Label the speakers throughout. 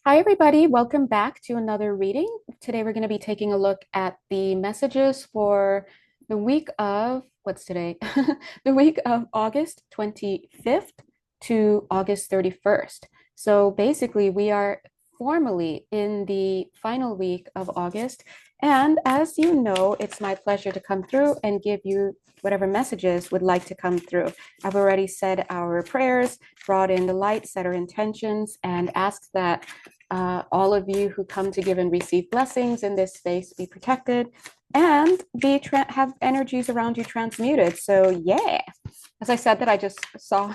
Speaker 1: Hi, everybody. Welcome back to another reading. Today, we're going to be taking a look at the messages for the week of, what's today? The week of August 25th to August 31st. So basically, we are formally in the final week of August. And as you know, it's my pleasure to come through and give you whatever messages would like to come through. I've already said our prayers, brought in the light, set our intentions, and asked that all of you who come to give and receive blessings in this space be protected and have energies around you transmuted. So yeah, as I said that, I just saw,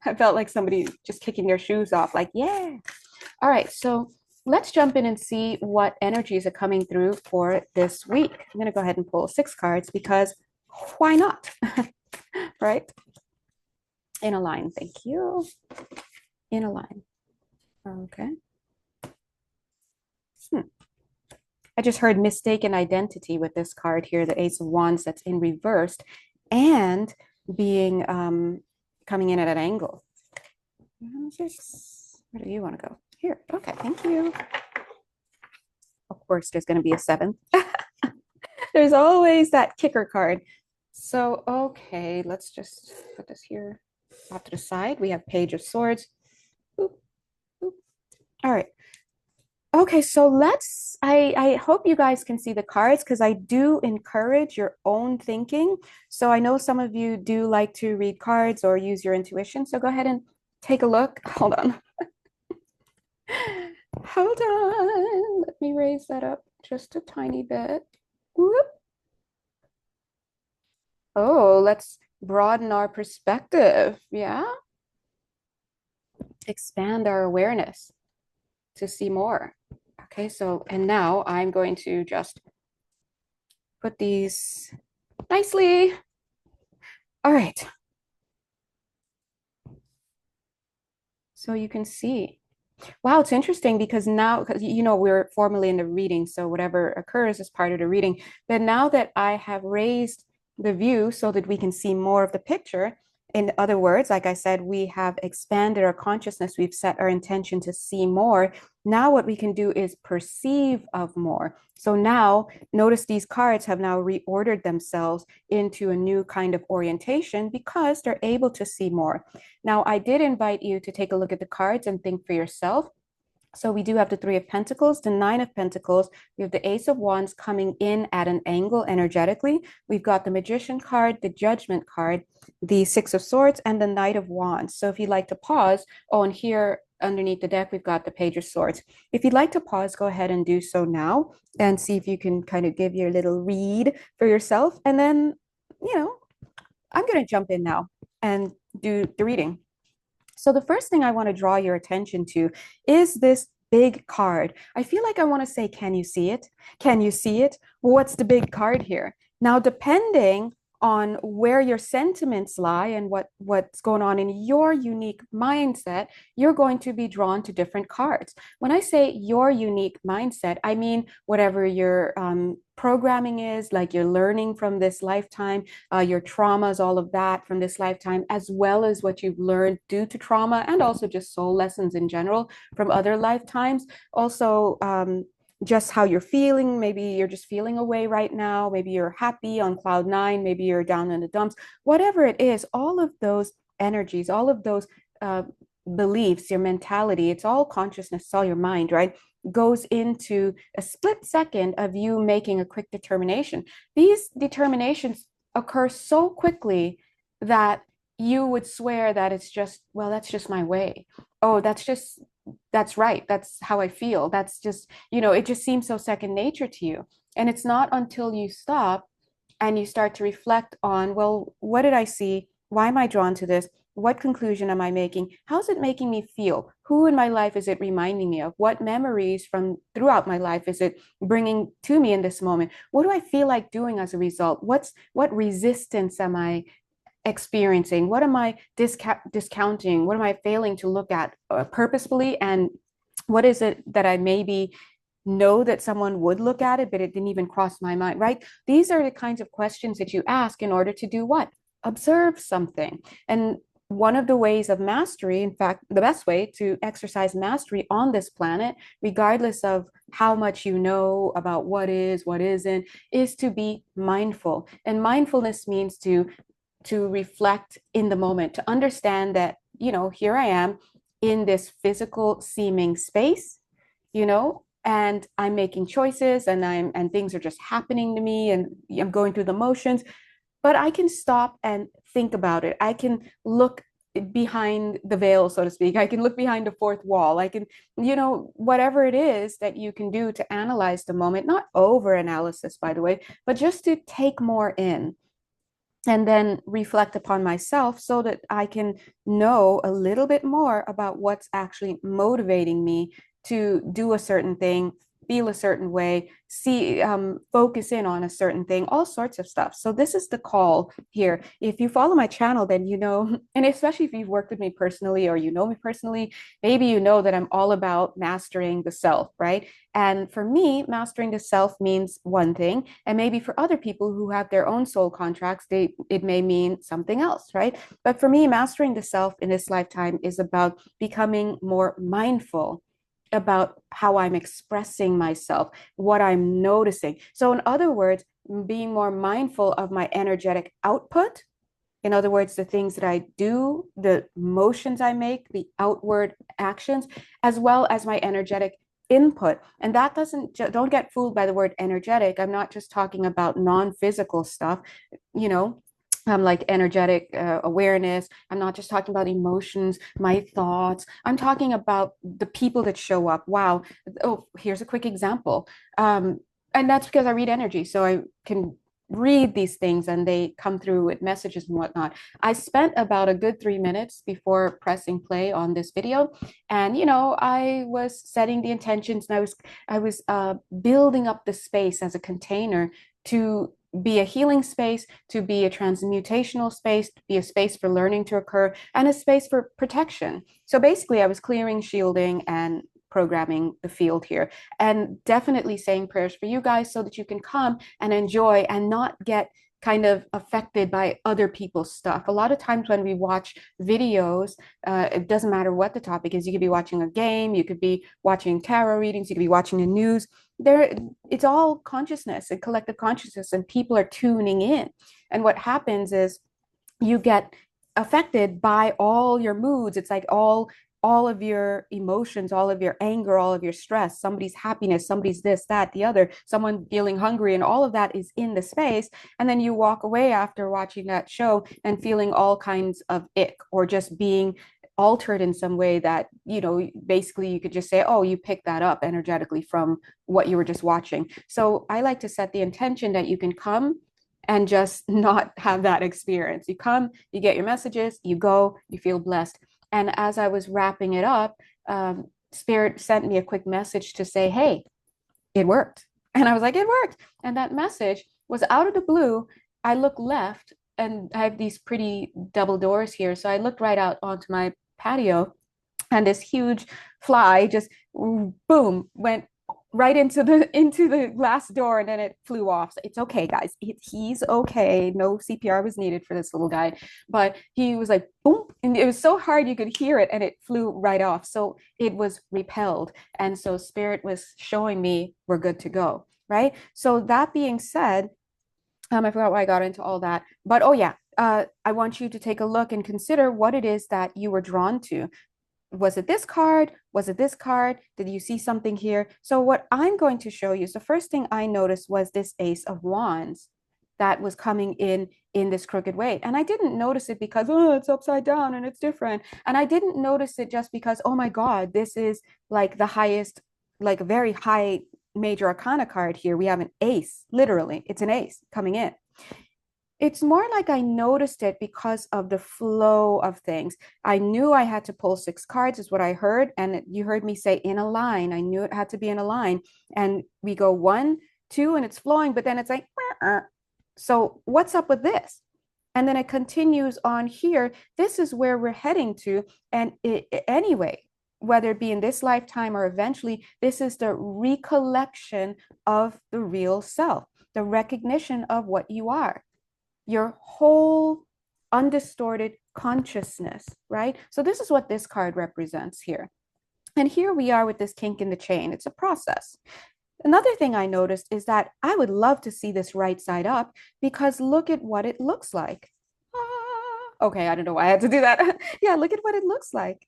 Speaker 1: I felt like somebody just kicking their shoes off, like, yeah. All right, so let's jump in and see what energies are coming through for this week. I'm going to go ahead and pull 6 cards because why not? Right? In a line, thank you. In a line. Okay. I just heard mistaken identity with this card here, the Ace of Wands that's in reversed and being coming in at an angle. Where do you want to go? Here. Okay, thank you. Of course, there's going to be a 7. There's always that kicker card. So, okay, let's just put this here off to the side. We have Page of Swords. Boop, boop. All right. Okay, so I hope you guys can see the cards because I do encourage your own thinking. So I know some of you do like to read cards or use your intuition. So go ahead and take a look. Hold on. Hold on. Let me raise that up just a tiny bit. Whoop. Oh, let's broaden our perspective. Yeah. Expand our awareness to see more. Okay, so, and now I'm going to just put these nicely. All right. So you can see. Wow, it's interesting because now, because we're formally in the reading, so whatever occurs is part of the reading. But now that I have raised the view so that we can see more of the picture, in other words, like I said, we have expanded our consciousness, we've set our intention to see more. Now what we can do is perceive of more. So now notice these cards have now reordered themselves into a new kind of orientation because they're able to see more. Now, I did invite you to take a look at the cards and think for yourself. So we do have the Three of Pentacles, the Nine of Pentacles. We have the Ace of Wands coming in at an angle energetically. We've got the Magician card, the Judgment card, the Six of Swords, and the Knight of Wands. So if you'd like to pause, oh, and here underneath the deck, we've got the Page of Swords. If you'd like to pause, go ahead and do so now and see if you can kind of give your little read for yourself. And then, I'm going to jump in now and do the reading. So the first thing I want to draw your attention to is this big card. I feel like I want to say, can you see it? Can you see it? What's the big card here? Now, depending on where your sentiments lie and what's going on in your unique mindset, you're going to be drawn to different cards. When I say your unique mindset, I mean whatever your programming is, like you're learning from this lifetime, your traumas, all of that from this lifetime, as well as what you've learned due to trauma and also just soul lessons in general from other lifetimes. Also, just how you're feeling. Maybe you're just feeling away right now. Maybe you're happy on cloud 9. Maybe you're down in the dumps. Whatever it is, all of those energies, all of those beliefs, your mentality, it's all consciousness, it's all your mind, right? Goes into a split second of you making a quick determination. These determinations occur so quickly that you would swear that it's just, well, that's just my way. Oh, that's right. That's how I feel. That's just, it just seems so second nature to you. And it's not until you stop and you start to reflect on, well, what did I see? Why am I drawn to this? What conclusion am I making? How's it making me feel? Who in my life is it reminding me of? What memories from throughout my life is it bringing to me in this moment? What do I feel like doing as a result? What resistance am I experiencing? What am I discounting? What am I failing to look at purposefully? And what is it that I maybe know that someone would look at it, but it didn't even cross my mind, right? These are the kinds of questions that you ask in order to do what? Observe something. And one of the ways of mastery, in fact, the best way to exercise mastery on this planet, regardless of how much you know about what is, what isn't, is to be mindful. And mindfulness means to reflect in the moment, to understand that, here I am in this physical seeming space, and I'm making choices and things are just happening to me and I'm going through the motions, but I can stop and think about it. I can look behind the veil, so to speak. I can look behind the fourth wall. I can, whatever it is that you can do to analyze the moment, not over analysis, by the way, but just to take more in and then reflect upon myself so that I can know a little bit more about what's actually motivating me to do a certain thing, feel a certain way, see, focus in on a certain thing, all sorts of stuff. So this is the call here. If you follow my channel, then and especially if you've worked with me personally or you know me personally, maybe you know that I'm all about mastering the self, right? And for me, mastering the self means one thing, and maybe for other people who have their own soul contracts, it may mean something else, right? But for me, mastering the self in this lifetime is about becoming more mindful about how I'm expressing myself, what I'm noticing. So, in other words, being more mindful of my energetic output. In other words, the things that I do, the motions I make, the outward actions, as well as my energetic input. And that don't get fooled by the word energetic. I'm not just talking about non-physical stuff, you know, like energetic awareness. I'm not just talking about emotions, my thoughts. I'm talking about the people that show up. Wow. Oh, here's a quick example. And that's because I read energy. So I can read these things and they come through with messages and whatnot. I spent about a good 3 minutes before pressing play on this video. And, I was setting the intentions and I was building up the space as a container to be a healing space, to be a transmutational space, to be a space for learning to occur, and a space for protection. So basically, I was clearing, shielding, and programming the field here, and definitely saying prayers for you guys so that you can come and enjoy and not get kind of affected by other people's stuff. A lot of times when we watch videos, it doesn't matter what the topic is. You could be watching a game, you could be watching tarot readings, you could be watching the news. It's all consciousness and collective consciousness, and people are tuning in. And what happens is you get affected by all your moods. It's like all of your emotions, all of your anger, all of your stress, somebody's happiness, somebody's this, that, the other, someone feeling hungry, and all of that is in the space. And then you walk away after watching that show and feeling all kinds of ick, or just being altered in some way that, basically you could just say, oh, you picked that up energetically from what you were just watching. So I like to set the intention that you can come and just not have that experience. You come, you get your messages, you go, you feel blessed. And as I was wrapping it up, Spirit sent me a quick message to say, hey, it worked. And I was like, it worked. And that message was out of the blue. I looked left and I have these pretty double doors here. So I looked right out onto my patio, and this huge fly just boom went right into the glass door, and then it flew off. So it's okay, guys. He's okay. No CPR was needed for this little guy, but he was like boom, and it was so hard you could hear it, and it flew right off. So it was repelled, and so Spirit was showing me we're good to go, right? So that being said, I forgot why I got into all that, but oh yeah, I want you to take a look and consider what it is that you were drawn to. Was it this card? Was it this card? Did you see something here? So what I'm going to show you is the first thing I noticed was this Ace of Wands that was coming in this crooked way. And I didn't notice it because, oh, it's upside down and it's different. And I didn't notice it just because, oh my God, this is like the highest, like a very high major arcana card here. We have an ace, literally. It's an ace coming in. It's more like I noticed it because of the flow of things. I knew I had to pull 6 cards, is what I heard. And you heard me say in a line. I knew it had to be in a line. And we go 1, 2, and it's flowing, but then it's like, so what's up with this? And then it continues on here. This is where we're heading to. And anyway, whether it be in this lifetime or eventually, this is the recollection of the real self, the recognition of what you are, your whole undistorted consciousness, right? So this is what this card represents here. And here we are with this kink in the chain. It's a process. Another thing I noticed is that I would love to see this right side up because look at what it looks like. Okay, I don't know why I had to do that. Yeah, look at what it looks like.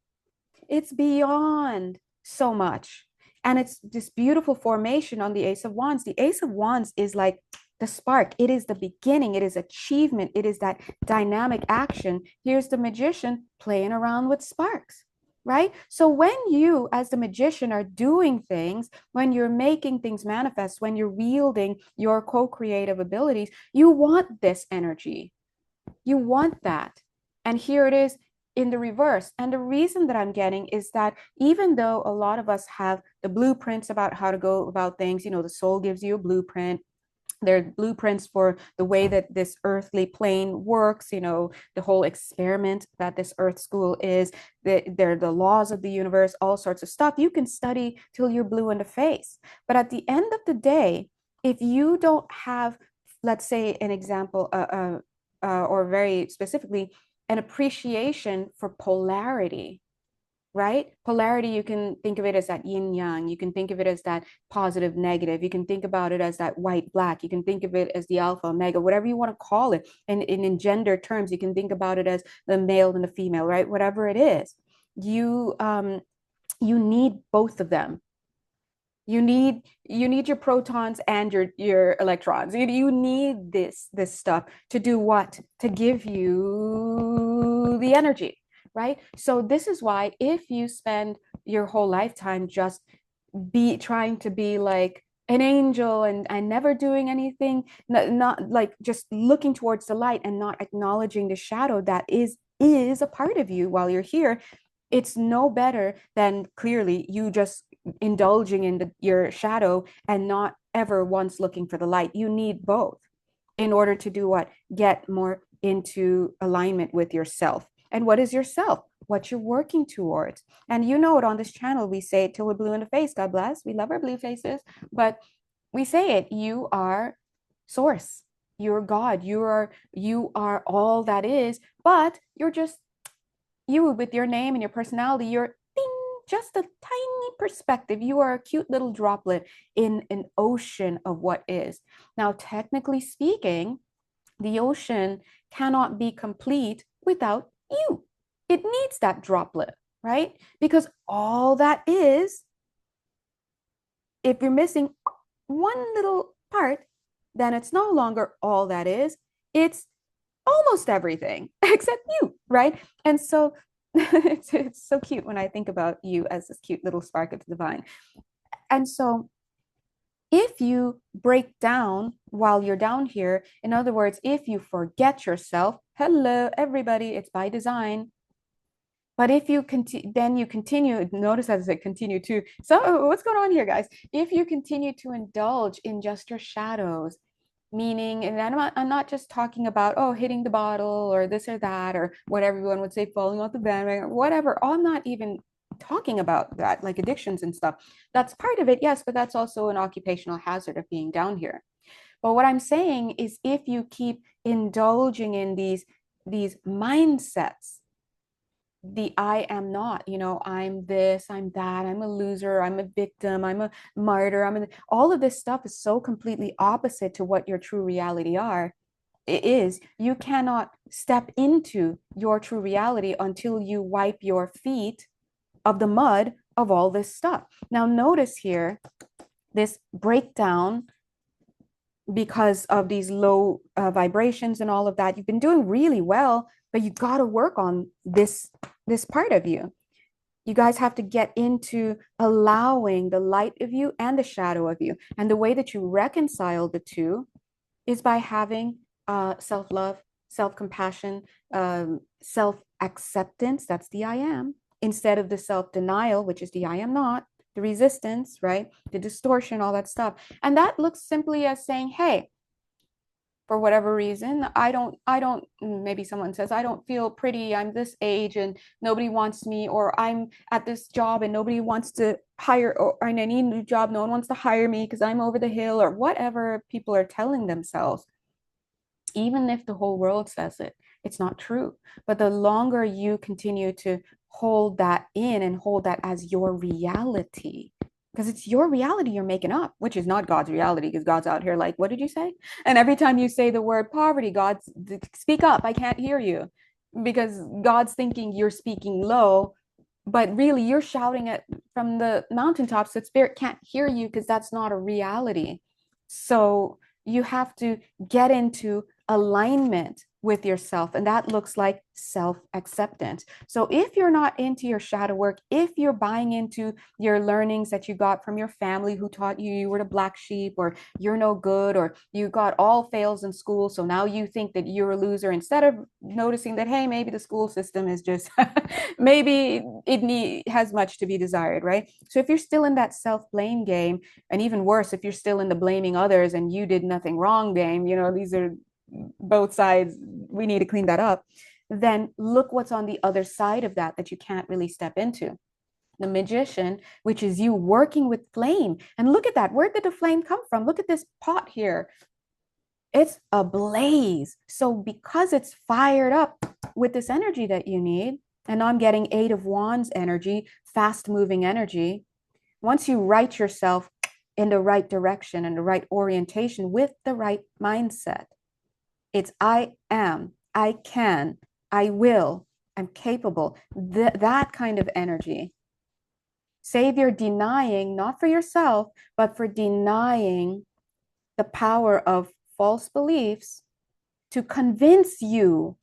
Speaker 1: It's beyond so much. And it's this beautiful formation on the Ace of Wands. The Ace of Wands is like the spark. It is the beginning. It is achievement. It is that dynamic action. Here's the magician playing around with sparks, right? So when you, as the magician, are doing things, when you're making things manifest, when you're wielding your co-creative abilities, you want this energy. You want that. And here it is in the reverse. And the reason that I'm getting is that even though a lot of us have the blueprints about how to go about things, the soul gives you a blueprint. There are blueprints for the way that this earthly plane works, the whole experiment that this earth school is. There are the laws of the universe, all sorts of stuff. You can study till you're blue in the face. But at the end of the day, if you don't have, let's say, an example, or very specifically, an appreciation for polarity, right? Polarity, you can think of it as that yin yang. You can think of it as that positive negative. You can think about it as that white black. You can think of it as the alpha omega, whatever you want to call it. And in gender terms, you can think about it as the male and the female, right? Whatever it is, you need both of them. You need your protons and your electrons. You need this stuff to do what? To give you the energy, right? So this is why if you spend your whole lifetime just be trying to be like an angel and never doing anything, not like just looking towards the light and not acknowledging the shadow that is a part of you while you're here, it's no better than clearly you just indulging in your shadow and not ever once looking for the light. You need both in order to do what? Get more into alignment with yourself. And what is yourself? What you're working towards. And you know it, on this channel, we say it till we're blue in the face. God bless. We love our blue faces, but we say it. You are source. You're God. You are all that is, but you're just you with your name and your personality. You're just a tiny perspective. You are a cute little droplet in an ocean of what is. Now, technically speaking, the ocean cannot be complete without you. It needs that droplet, right? Because all that is, if you're missing one little part, then it's no longer all that is. It's almost everything except you, right? And so it's so cute when I think about you as this cute little spark of the divine. And so if you break down while you're down here, in other words, if you forget yourself, hello, everybody, it's by design. But if you then you continue, notice as it continue to, so what's going on here, guys? If you continue to indulge in just your shadows, meaning, and I'm not just talking about, oh, hitting the bottle or this or that, or what everyone would say, falling off the bandwagon, or whatever. I'm not even talking about that, like addictions and stuff. That's part of it, yes, but that's also an occupational hazard of being down here. But what I'm saying is if you keep indulging in these mindsets, the I am not, I'm this, I'm that, I'm a loser, I'm a victim, I'm a martyr, all of this stuff is so completely opposite to what your true reality is. You cannot step into your true reality until you wipe your feet of the mud of all this stuff. Now, notice here this breakdown because of these low vibrations and all of that. You've been doing really well, but you got to work on this part of you. You guys have to get into allowing the light of you and the shadow of you. And the way that you reconcile the two is by having self-love, self-compassion, self-acceptance. That's the I am, instead of the self-denial, which is the I am not, the resistance, right? The distortion, all that stuff. And that looks simply as saying, hey, for whatever reason, I don't, maybe someone says, I don't feel pretty, I'm this age and nobody wants me, or I'm at this job and nobody wants to hire, or I need a new job, no one wants to hire me because I'm over the hill, or whatever people are telling themselves. Even if the whole world says it, it's not true. But the longer you continue to hold that in and hold that as your reality, because it's your reality you're making up, which is not God's reality, because God's out here like, what did you say? And every time you say the word poverty, God's, speak up, I can't hear you, because God's thinking you're speaking low, but really you're shouting it from the mountaintops, so spirit can't hear you because that's not a reality. So you have to get into alignment with yourself, and that looks like self-acceptance. So if you're not into your shadow work, if you're buying into your learnings that you got from your family who taught you you were the black sheep, or you're no good, or you got all fails in school, so now you think that you're a loser, instead of noticing that, hey, maybe the school system is just maybe has much to be desired, right? So if you're still in that self-blame game, and even worse, if you're still in the blaming others and you did nothing wrong game, these are both sides, we need to clean that up. Then look what's on the other side of that that you can't really step into. The magician, which is you working with flame. And look at that. Where did the flame come from? Look at this pot here. It's ablaze. So because it's fired up with this energy that you need, and I'm getting Eight of Wands energy, fast moving energy. Once you write yourself in the right direction and the right orientation with the right mindset, it's I am, I can, I will, I'm capable. That kind of energy. Save your denying, not for yourself, but for denying the power of false beliefs to convince you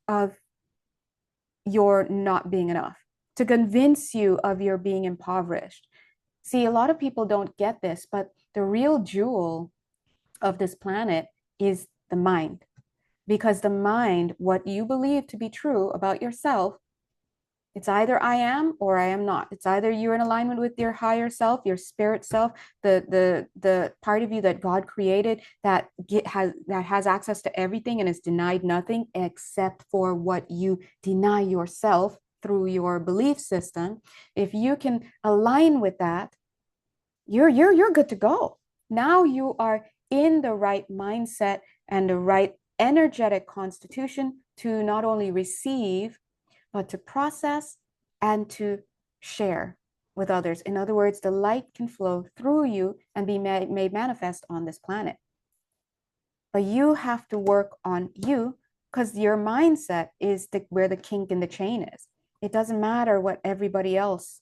Speaker 1: of your not being enough, to convince you of your being impoverished. See, a lot of people don't get this, but the real jewel of this planet is the mind. Because the mind, what you believe to be true about yourself, it's either I am or I am not. It's either you're in alignment with your higher self, your spirit self, the part of you that God created that has access to everything and is denied nothing except for what you deny yourself through your belief system. If you can align with that, you're good to go. Now you are in the right mindset and the right energetic constitution to not only receive, but to process and to share with others. In other words, the light can flow through you and be made manifest on this planet. But you have to work on you, because your mindset is where the kink in the chain is. It doesn't matter what everybody else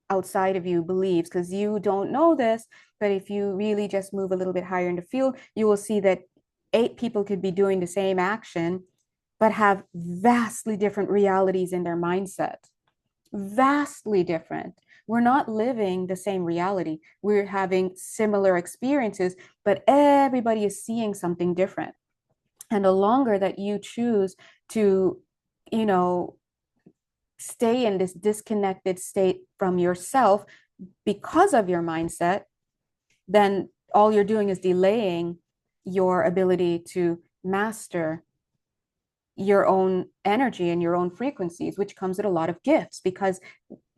Speaker 1: outside of you believes, because you don't know this, but if you really just move a little bit higher in the field, you will see that 8 people could be doing the same action but have vastly different realities in their mindset. Vastly different. We're not living the same reality. We're having similar experiences, but everybody is seeing something different. And the longer that you choose to, stay in this disconnected state from yourself because of your mindset, then all you're doing is delaying your ability to master your own energy and your own frequencies, which comes with a lot of gifts, because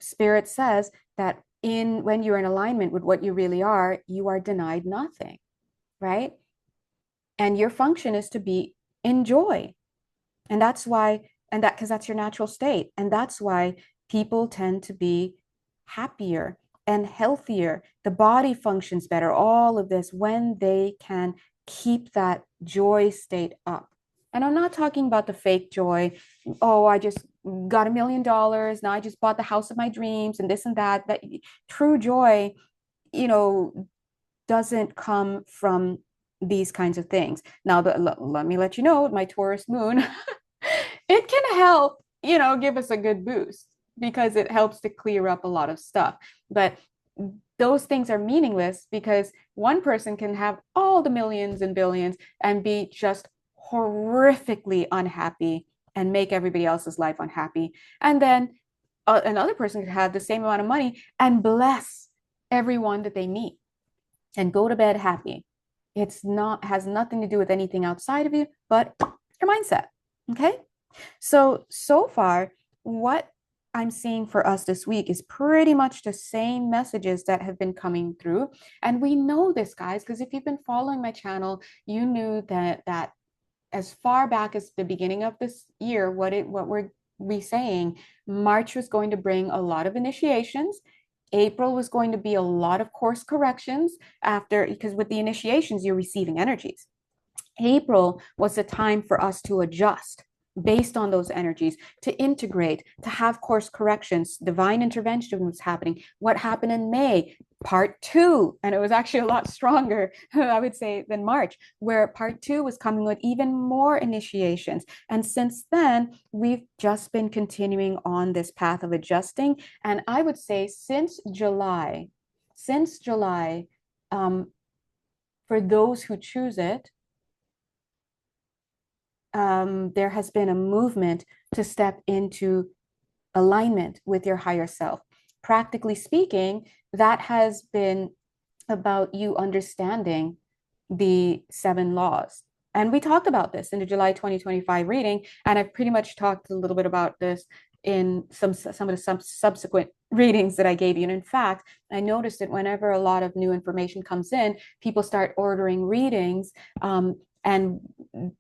Speaker 1: spirit says that when you're in alignment with what you really are, you are denied nothing, right? And your function is to be in joy. And that's why, because that's your natural state. And that's why people tend to be happier and healthier. The body functions better, all of this, when they can keep that joy state up. And I'm not talking about the fake joy. Oh, I just got $1 million. Now I just bought the house of my dreams and this and that. That true joy, doesn't come from these kinds of things. Now, let me let you know, my Taurus moon, it can help, give us a good boost, because it helps to clear up a lot of stuff. But those things are meaningless, because one person can have all the millions and billions and be just horrifically unhappy and make everybody else's life unhappy. And then another person could have the same amount of money and bless everyone that they meet and go to bed happy. Has nothing to do with anything outside of you, but your mindset. Okay. So far, what I'm seeing for us this week is pretty much the same messages that have been coming through. And we know this, guys, because if you've been following my channel, you knew that as far back as the beginning of this year, what we're we saying, March was going to bring a lot of initiations. April was going to be a lot of course corrections after, because with the initiations, you're receiving energies. April was the time for us to adjust based on those energies, to integrate, to have course corrections. Divine intervention was happening. What happened in May? Part two, and it was actually a lot stronger, I would say, than March, where part two was coming with even more initiations. And since then, we've just been continuing on this path of adjusting. And I would say since July, um, for those who choose it, there has been a movement to step into alignment with your higher self. Practically speaking, that has been about you understanding the seven laws. And we talked about this in the July 2025 reading, and I've pretty much talked a little bit about this in some of the subsequent readings that I gave you. And in fact, I noticed that whenever a lot of new information comes in, people start ordering readings, and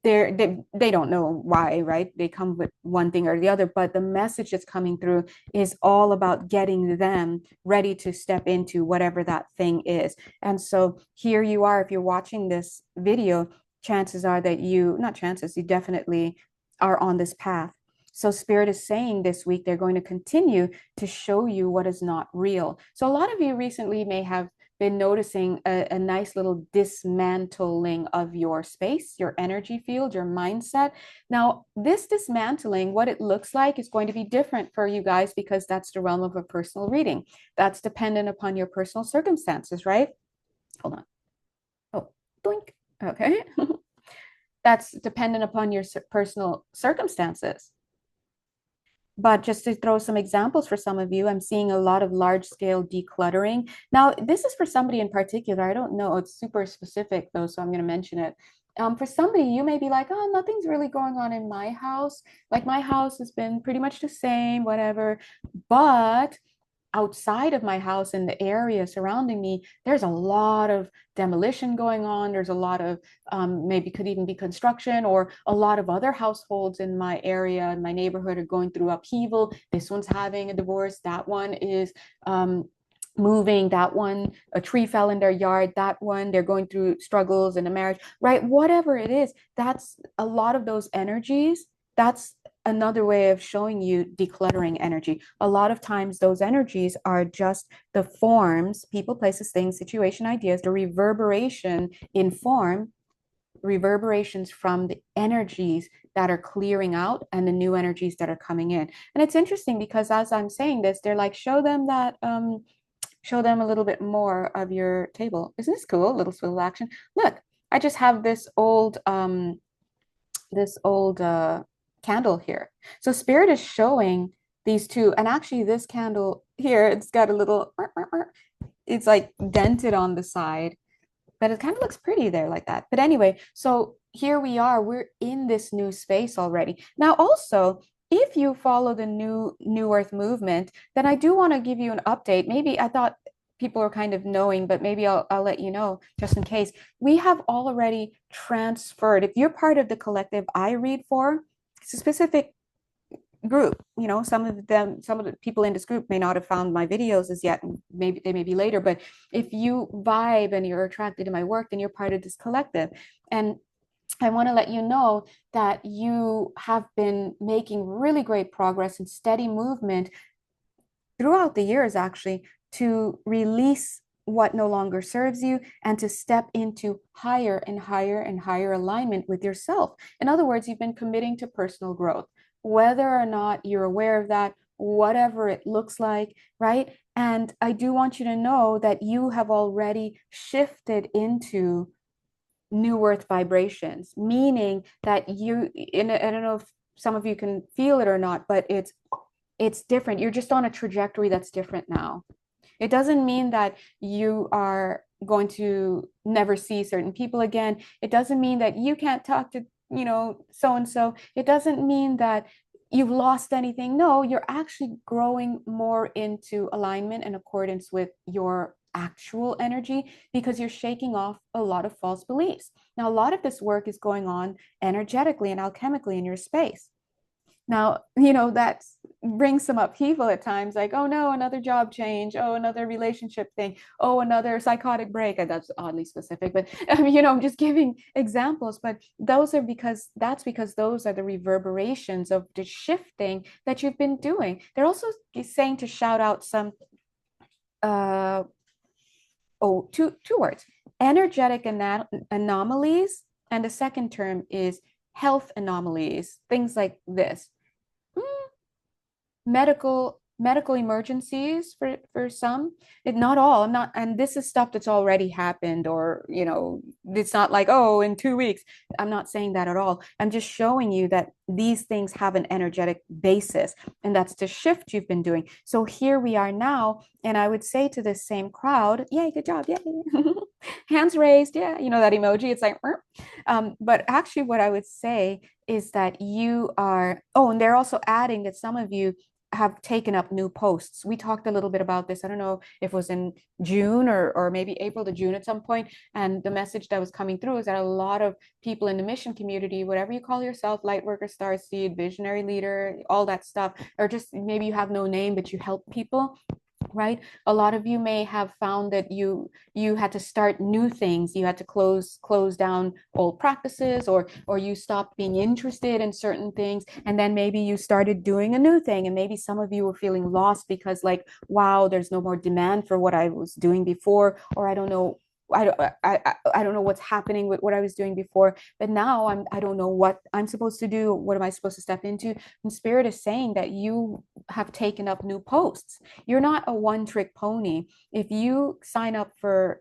Speaker 1: they don't know why, right? They come with one thing or the other, but the message that's coming through is all about getting them ready to step into whatever that thing is. And so here you are, if you're watching this video, chances are that not chances, you definitely are on this path. So Spirit is saying this week, they're going to continue to show you what is not real. So a lot of you recently may have been noticing a nice little dismantling of your space, your energy field, your mindset. Now, this dismantling, what it looks like is going to be different for you guys because that's the realm of a personal reading. That's dependent upon your personal circumstances, right? Hold on. Oh, doink. Okay. That's dependent upon your personal circumstances. But just to throw some examples for some of you, I'm seeing a lot of large scale decluttering. Now, this is for somebody in particular. I don't know. It's super specific though, so I'm going to mention it. For somebody, you may be like, oh, nothing's really going on in my house. Like my house has been pretty much the same, whatever. But outside of my house in the area surrounding me, there's a lot of demolition going on. There's a lot of maybe could even be construction, or a lot of other households in my area, in my neighborhood, are going through upheaval. This one's having a divorce. That one is moving. That one, a tree fell in their yard. That one, they're going through struggles in a marriage, right? Whatever it is, that's a lot of those energies. That's another way of showing you decluttering energy. A lot of times those energies are just the forms, people, places, things, situation, ideas, the reverberation in form, reverberations from the energies that are clearing out and the new energies that are coming in. And it's interesting because as I'm saying this, they're like, show them a little bit more of your table. Isn't this cool? A little swivel action. Look, I just have this old candle here. So Spirit is showing these two, and actually this candle here, it's got a little, it's like dented on the side, but it kind of looks pretty there like that. But anyway, so here we are, we're in this new space already. Now also, if you follow the New Earth movement, then I do want to give you an update. Maybe I thought people are kind of knowing, but maybe I'll let you know just in case. We have already transferred. If you're part of the collective I read for, it's a specific group. Some of the people in this group may not have found my videos as yet. Maybe they may be later, but if you vibe and you're attracted to my work, then you're part of this collective. And I want to let you know that you have been making really great progress and steady movement throughout the years, actually, to release what no longer serves you and to step into higher and higher and higher alignment with yourself. In other words, you've been committing to personal growth, whether or not you're aware of that, whatever it looks like, right? And I do want you to know that you have already shifted into new earth vibrations, meaning that I don't know if some of you can feel it or not, but it's different. You're just on a trajectory that's different now. It doesn't mean that you are going to never see certain people again. It doesn't mean that you can't talk to, so and so. It doesn't mean that you've lost anything. No, you're actually growing more into alignment and accordance with your actual energy because you're shaking off a lot of false beliefs. Now, a lot of this work is going on energetically and alchemically in your space. Now, that brings some upheaval at times, like, oh no, another job change, oh, another relationship thing, oh, another psychotic break. And that's oddly specific, but I'm just giving examples. But that's because those are the reverberations of the shifting that you've been doing. They're also saying to shout out some uh two words: energetic anomalies, and the second term is health anomalies, things like this. Medical emergencies for some. Not all. I'm not, and this is stuff that's already happened, or it's not like, oh, in 2 weeks. I'm not saying that at all. I'm just showing you that these things have an energetic basis, and that's the shift you've been doing. So here we are now, and I would say to this same crowd, yay, good job, yay. Hands raised, yeah, that emoji, it's like but actually what I would say is that you are, oh, and they're also adding that some of you have taken up new posts. We talked a little bit about this. I don't know if it was in June or maybe April to June at some point. And the message that was coming through is that a lot of people in the mission community, whatever you call yourself, light worker, starseed, visionary leader, all that stuff, or just maybe you have no name, but you help people, right? A lot of you may have found that you had to start new things. You had to close down old practices, or you stopped being interested in certain things, and then maybe you started doing a new thing. And maybe some of you were feeling lost because, like, wow, there's no more demand for what I was doing before, or I don't know, I don't know what's happening with what I was doing before, but now I don't know what I'm supposed to do. What am I supposed to step into? And Spirit is saying that you have taken up new posts. You're not a one-trick pony. If you sign up for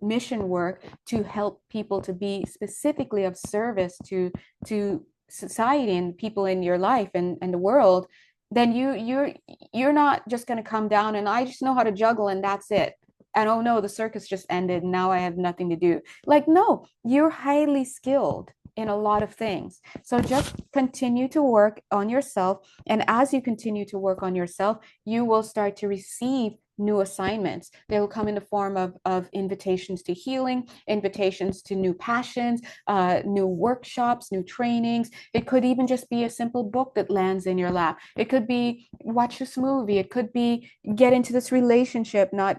Speaker 1: mission work to help people, to be specifically of service to society and people in your life and the world, then you're not just going to come down and I just know how to juggle and that's it. And oh no, the circus just ended and now I have nothing to do. Like, no, you're highly skilled in a lot of things. So just continue to work on yourself. And as you continue to work on yourself, you will start to receive new assignments. They will come in the form of invitations to healing, invitations to new passions, new workshops, new trainings. It could even just be a simple book that lands in your lap. It could be watch this movie. It could be get into this relationship. Not,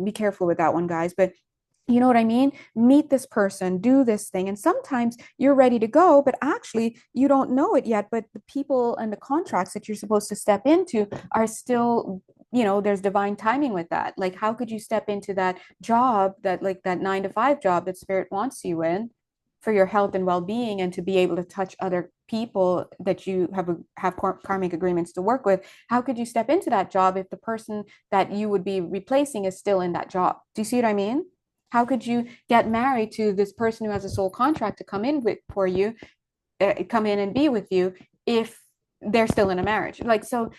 Speaker 1: be careful with that one, guys, but you know what I mean? Meet this person, do this thing. And sometimes you're ready to go, but actually you don't know it yet. But the people and the contracts that you're supposed to step into are still, there's divine timing with that. Like, how could you step into that job, that, like, that 9 to 5 job that Spirit wants you in for your health and well-being, and to be able to touch other people that you have karmic agreements to work with? How could you step into that job if the person that you would be replacing is still in that job? Do you see what I mean? How could you get married to this person who has a soul contract to come in for you, come in and be with you, if they're still in a marriage? Like, so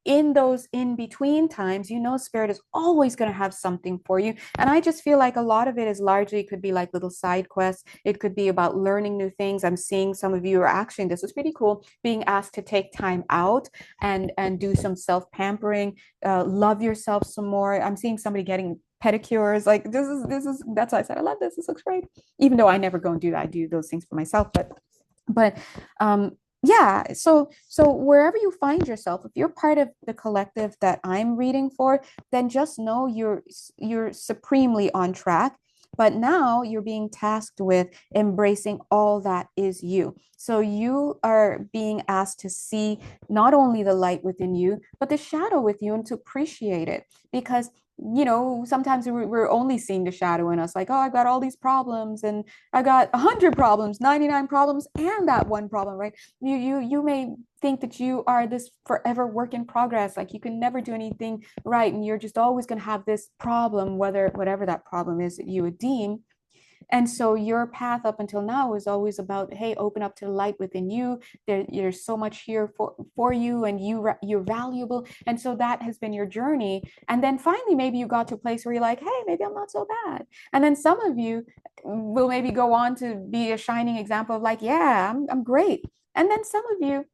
Speaker 1: in those in between times, Spirit is always going to have something for you. And I just feel like a lot of it is largely, could be like little side quests. It could be about learning new things. I'm seeing some of you are actually, this is pretty cool, being asked to take time out and do some self-pampering, love yourself some more. I'm seeing somebody getting pedicures. Like, this is that's why I said I love this. This looks great. Even though I never go and do that. I do those things for myself, but yeah, so wherever you find yourself, if you're part of the collective that I'm reading for, then just know you're supremely on track. But now you're being tasked with embracing all that is you. So you are being asked to see not only the light within you, but the shadow with you, and to appreciate it. Because sometimes we're only seeing the shadow in us, like, oh, I've got all these problems, and I got 100 problems, 99 problems, and that one problem, right? You may think that you are this forever work in progress, like you can never do anything right, and you're just always going to have this problem, whatever that problem is that you would deem. And so your path up until now is always about, hey, open up to the light within you. There's so much here for you, and you're valuable. And so that has been your journey. And then finally, maybe you got to a place where you're like, hey, maybe I'm not so bad. And then some of you will maybe go on to be a shining example of, like, yeah, I'm great. And then some of you,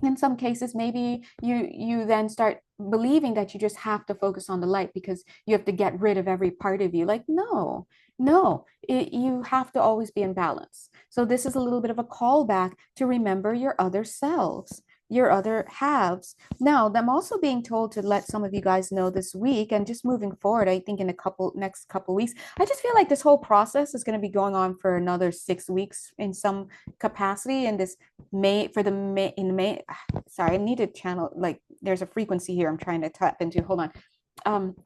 Speaker 1: In some cases, maybe you then start believing that you just have to focus on the light because you have to get rid of every part of you. Like, no, no, you have to always be in balance. So this is a little bit of a callback to remember your other selves, your other halves. Now, I'm also being told to let some of you guys know this week, and just moving forward, I think in a next couple weeks, I just feel like this whole process is going to be going on for another 6 weeks in some capacity. And this May for the May in the May. Sorry, I need to channel, like, there's a frequency here I'm trying to tap into. Hold on. Um,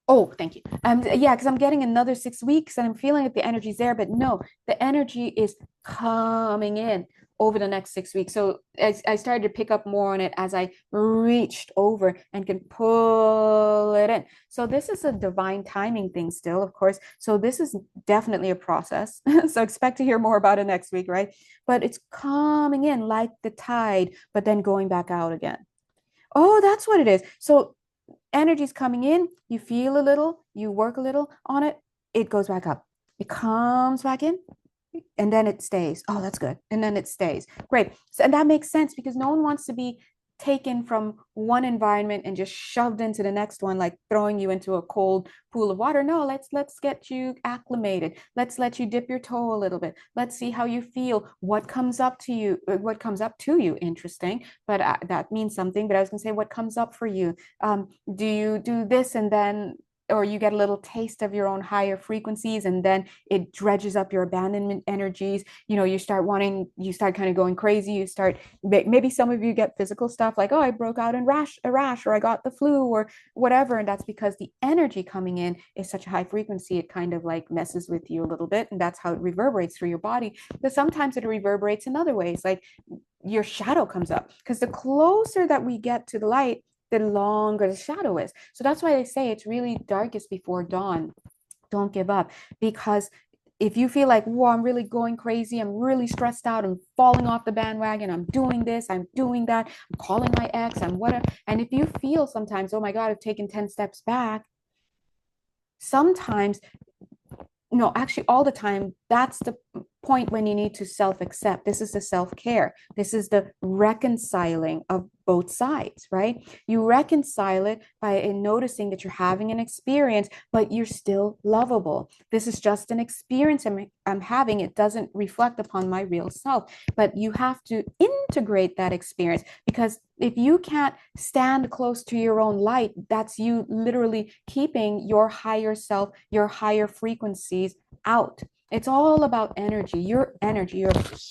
Speaker 1: Oh, thank you. Yeah, because I'm getting another 6 weeks and I'm feeling that the energy's there, but no, the energy is coming in over the next 6 weeks. So I started to pick up more on it as I reached over and can pull it in. So this is a divine timing thing still, of course. So this is definitely a process. So expect to hear more about it next week, right? But it's coming in like the tide, but then going back out again. Oh, that's what it is. So energy's coming in, you feel a little, you work a little on it, it goes back up. It comes back in, and then it stays. Oh, that's good. And then it stays. Great. So, and that makes sense because no one wants to be taken from one environment and just shoved into the next one, like throwing you into a cold pool of water. No, let's get you acclimated. Let's let you dip your toe a little bit. Let's see how you feel. What comes up to you? What comes up to you? Interesting, but that means something. But I was gonna say, what comes up for you? Do you do this and then, or you get a little taste of your own higher frequencies and then it dredges up your abandonment energies. You start wanting, you start kind of going crazy. You start, maybe some of you get physical stuff like, oh, I broke out in a rash, or I got the flu or whatever. And that's because the energy coming in is such a high frequency. It kind of like messes with you a little bit. And that's how it reverberates through your body. But sometimes it reverberates in other ways, like your shadow comes up, because the closer that we get to the light, the longer the shadow is. So that's why they say it's really darkest before dawn. Don't give up, because if you feel like, whoa, I'm really going crazy, I'm really stressed out, I'm falling off the bandwagon, I'm doing this, I'm doing that, I'm calling my ex, I'm whatever. And if you feel sometimes, oh my God, I've taken 10 steps back, sometimes, no, actually all the time, that's the point when you need to self-accept. This is the self-care. This is the reconciling of both sides, right? You reconcile it by noticing that you're having an experience, but you're still lovable. This is just an experience I'm having. It doesn't reflect upon my real self, but you have to integrate that experience, because if you can't stand close to your own light, that's you literally keeping your higher self, your higher frequencies out. It's all about energy, your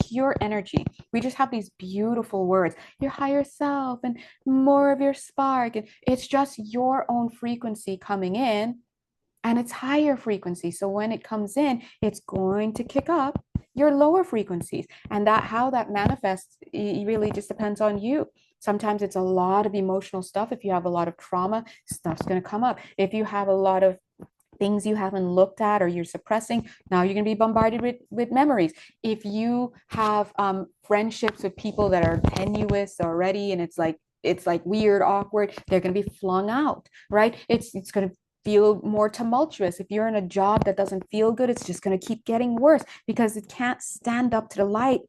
Speaker 1: pure energy. We just have these beautiful words, your higher self and more of your spark. And it's just your own frequency coming in, and it's higher frequency. So when it comes in, it's going to kick up your lower frequencies. And that how that manifests, it really just depends on you. Sometimes it's a lot of emotional stuff. If you have a lot of trauma, stuff's going to come up. If you have a lot of things you haven't looked at or you're suppressing, now you're going to be bombarded with memories. If you have friendships with people that are tenuous already, and it's like weird, awkward, they're going to be flung out, right? It's going to feel more tumultuous. If you're in a job that doesn't feel good, it's just going to keep getting worse because it can't stand up to the light.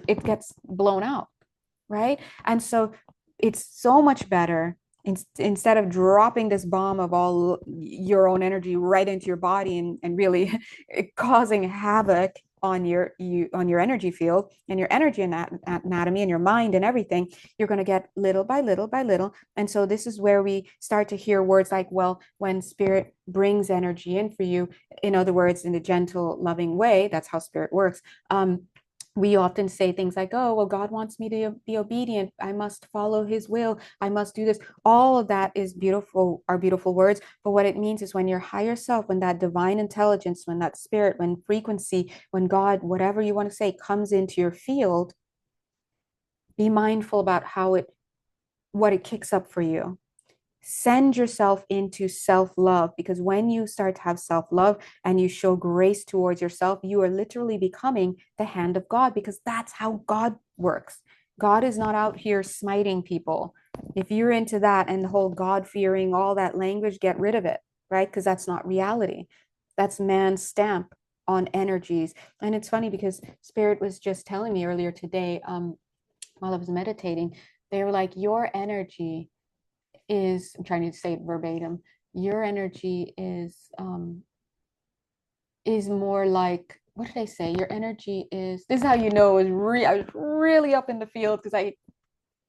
Speaker 1: It gets blown out, right? And so it's so much better, instead of dropping this bomb of all your own energy right into your body, and really causing havoc on your energy field and your energy anatomy and your mind and everything. You're going to get little by little by little. And so this is where we start to hear words like, well, when spirit brings energy in for you, in other words, in a gentle, loving way, that's how spirit works. We often say things like, oh, well, God wants me to be obedient. I must follow his will. I must do this. All of that is beautiful, are beautiful words. But what it means is when your higher self, when that divine intelligence, when that spirit, when frequency, when God, whatever you want to say, comes into your field, be mindful about what it kicks up for you. Send yourself into self-love, because when you start to have self-love and you show grace towards yourself, you are literally becoming the hand of God, because that's how God works. God is not out here smiting people. If you're into that and the whole God-fearing, all that language, get rid of it, right? Because that's not reality. That's man's stamp on energies. And it's funny because Spirit was just telling me earlier today, while I was meditating, they were like, your energy is, I'm trying to say it verbatim, your energy is more like, what did I say? Your energy is, this is how you know it was I was really up in the field because I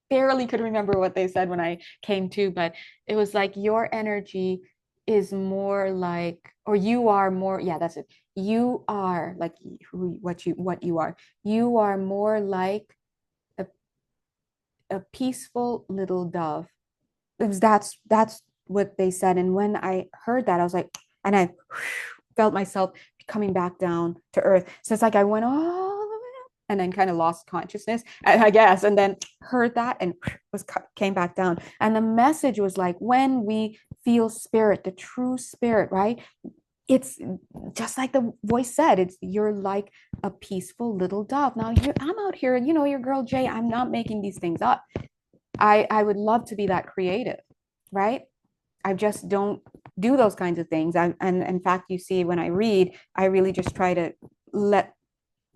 Speaker 1: barely could remember what they said when I came to, but it was like your energy is more like, or you are more, yeah, that's it. You are like who, what you are. You are more like a, a peaceful little dove. That's what they said. And when I heard that, I was like, and I felt myself coming back down to earth. So it's like I went all the way up and then kind of lost consciousness, I guess, and then heard that and was came back down. And the message was like, when we feel spirit, the true spirit, right? It's just like the voice said, it's you're like a peaceful little dove. Now I'm out here, your girl Jay, I'm not making these things up. I would love to be that creative, right? I just don't do those kinds of things. And in fact, you see, when I read, I really just try to let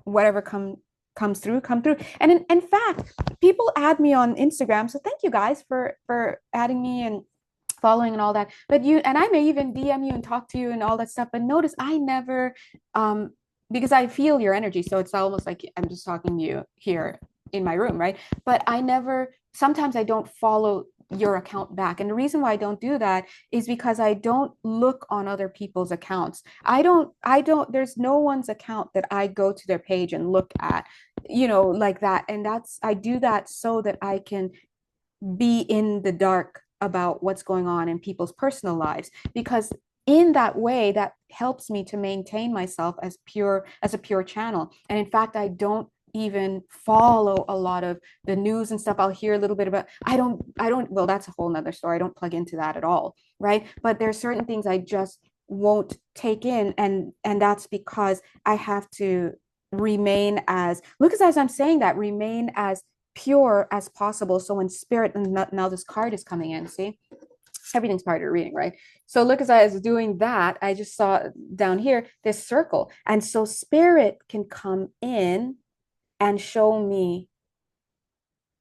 Speaker 1: whatever comes through come through. And in fact, people add me on Instagram, so thank you guys for adding me and following and all that. But you and I may even DM you and talk to you and all that stuff. But notice I never, because I feel your energy, so it's almost like I'm just talking to you here in my room, right? But I never. Sometimes I don't follow your account back. And the reason why I don't do that is because I don't look on other people's accounts. There's no one's account that I go to their page and look at, like that. And I do that so that I can be in the dark about what's going on in people's personal lives, because in that way that helps me to maintain myself as a pure channel. And in fact, I don't even follow a lot of the news and stuff. I'll hear a little bit about, I don't, well, that's a whole nother story. I don't plug into that at all, right? But there's certain things I just won't take in, and that's because I have to remain as, look, as I'm saying that, remain as pure as possible. So when spirit, and now this card is coming in, see, everything's part of the reading, right? So look, as I was doing that, I just saw down here this circle. And so spirit can come in and show me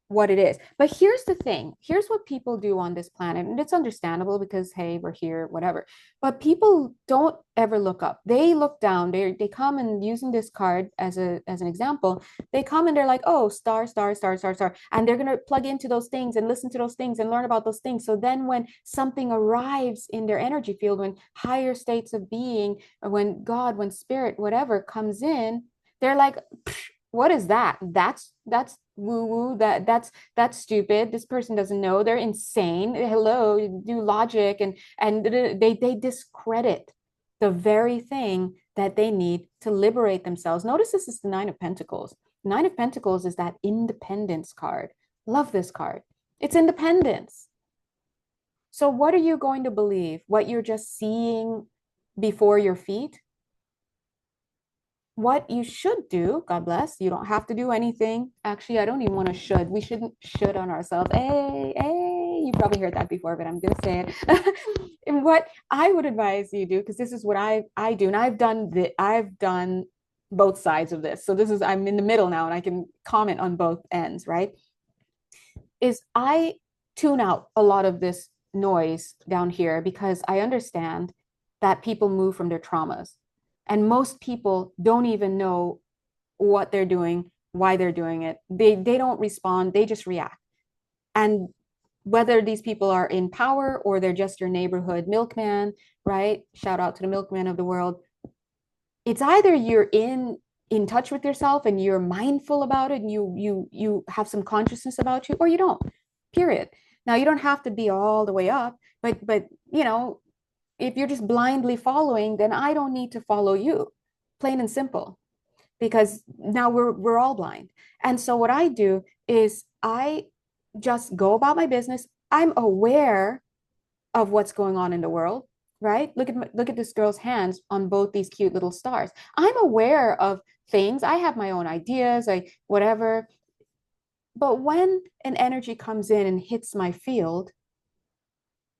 Speaker 1: what it is. But here's the thing. Here's what people do on this planet. And it's understandable because, hey, we're here, whatever. But people don't ever look up. They look down. They come, and using this card as an example, they come and they're like, oh, star, star, star, star, star. And they're going to plug into those things and listen to those things and learn about those things. So then when something arrives in their energy field, when higher states of being, when God, when spirit, whatever comes in, they're like, what is that? That's woo woo. That's stupid. This person doesn't know. They're insane. Hello, do logic, and they discredit the very thing that they need to liberate themselves. Notice this is the Nine of Pentacles. Nine of Pentacles is that independence card. Love this card. It's independence. So what are you going to believe? What you're just seeing before your feet? What you should do, God bless, you don't have to do anything. Actually, I don't even want to should. We shouldn't should on ourselves. Hey, hey, you probably heard that before, but I'm gonna say it. And what I would advise you do, because this is what I do, and I've done both sides of this. So I'm in the middle now, and I can comment on both ends, right? Is I tune out a lot of this noise down here because I understand that people move from their traumas. And most people don't even know what they're doing, why they're doing it. They don't respond, they just react. And whether these people are in power or they're just your neighborhood milkman, right? Shout out to the milkman of the world. It's either you're in touch with yourself and you're mindful about it and you have some consciousness about you, or you don't. Period. Now you don't have to be all the way up, but if you're just blindly following, then I don't need to follow you, plain and simple, because now we're all blind. And so what I do is I just go about my business. I'm aware of what's going on in the world, right? Look at this girl's hands on both these cute little stars. I'm aware of things. I have my own ideas, whatever. But when an energy comes in and hits my field,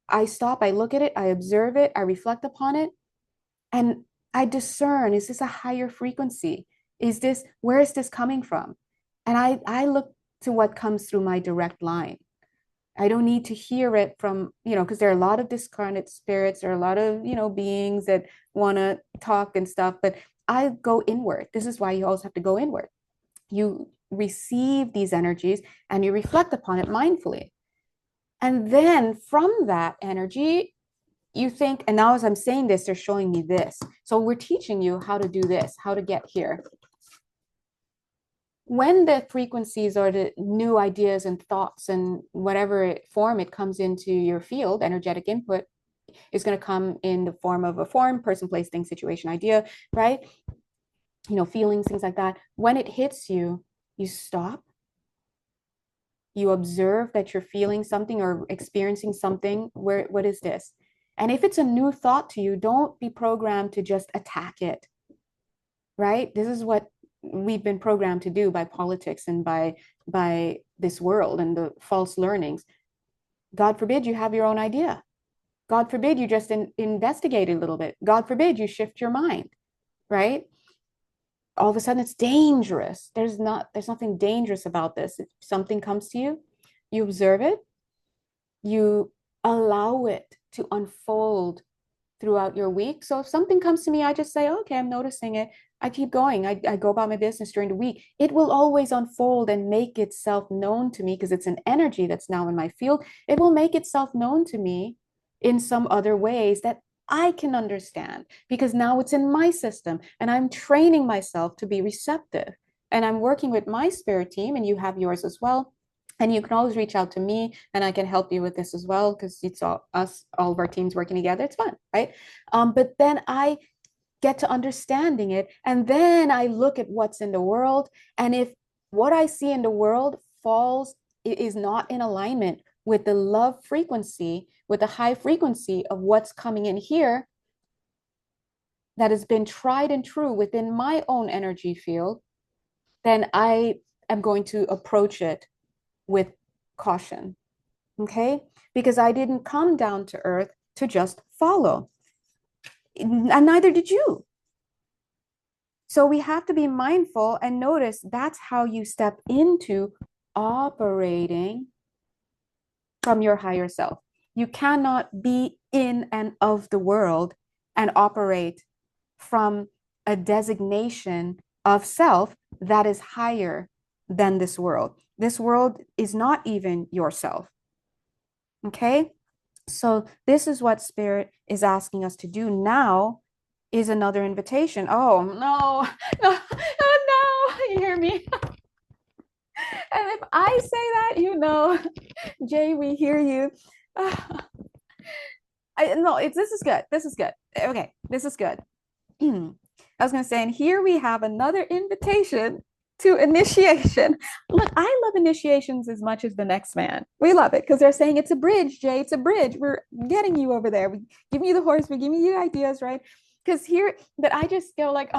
Speaker 1: I stop, I look at it, I observe it, I reflect upon it, and I discern, is this a higher frequency? Where is this coming from? And I look to what comes through my direct line. I don't need to hear it from, because there are a lot of discarnate spirits, there are a lot of, beings that want to talk and stuff, but I go inward. This is why you always have to go inward. You receive these energies and you reflect upon it mindfully. And then from that energy, you think, and now as I'm saying this, they're showing me this. So we're teaching you how to do this, how to get here. When the frequencies or the new ideas and thoughts and whatever form it comes into your field, energetic input is going to come in the form of a form, person, place, thing, situation, idea, right? Feelings, things like that. When it hits you, you stop. You observe that you're feeling something or experiencing something. What is this? And if it's a new thought to you, don't be programmed to just attack it, right? This is what we've been programmed to do by politics and by this world and the false learnings. God forbid you have your own idea. God forbid you just investigate a little bit. God forbid you shift your mind, right? All of a sudden it's dangerous. There's nothing dangerous about this. If something comes to you, you observe it, you allow it to unfold throughout your week. So if something comes to me, I just say, okay, I'm noticing it. I keep going. I go about my business during the week. It will always unfold and make itself known to me because it's an energy that's now in my field. It will make itself known to me in some other ways that I can understand because now it's in my system and I'm training myself to be receptive. And I'm working with my spirit team, and you have yours as well. And you can always reach out to me and I can help you with this as well because it's all of our teams working together. It's fun, right? But then I get to understanding it. And then I look at what's in the world. And if what I see in the world is not in alignment with the love frequency, with the high frequency of what's coming in here, that has been tried and true within my own energy field, then I am going to approach it with caution, okay? Because I didn't come down to earth to just follow, and neither did you. So we have to be mindful and notice that's how you step into operating from your higher self. You cannot be in and of the world and operate from a designation of self that is higher than this world. This world is not even yourself. Okay? So this is what Spirit is asking us to do now is another invitation. Oh, no, no, oh, no, you hear me? And if I say that, Jay, we hear you. This is good. This is good. Okay, this is good. I was going to say, and here we have another invitation to initiation. Look, I love initiations as much as the next man. We love it because they're saying it's a bridge, Jay. It's a bridge. We're getting you over there. We're giving you the horse. We're giving you ideas, right? Because here, that I just feel like,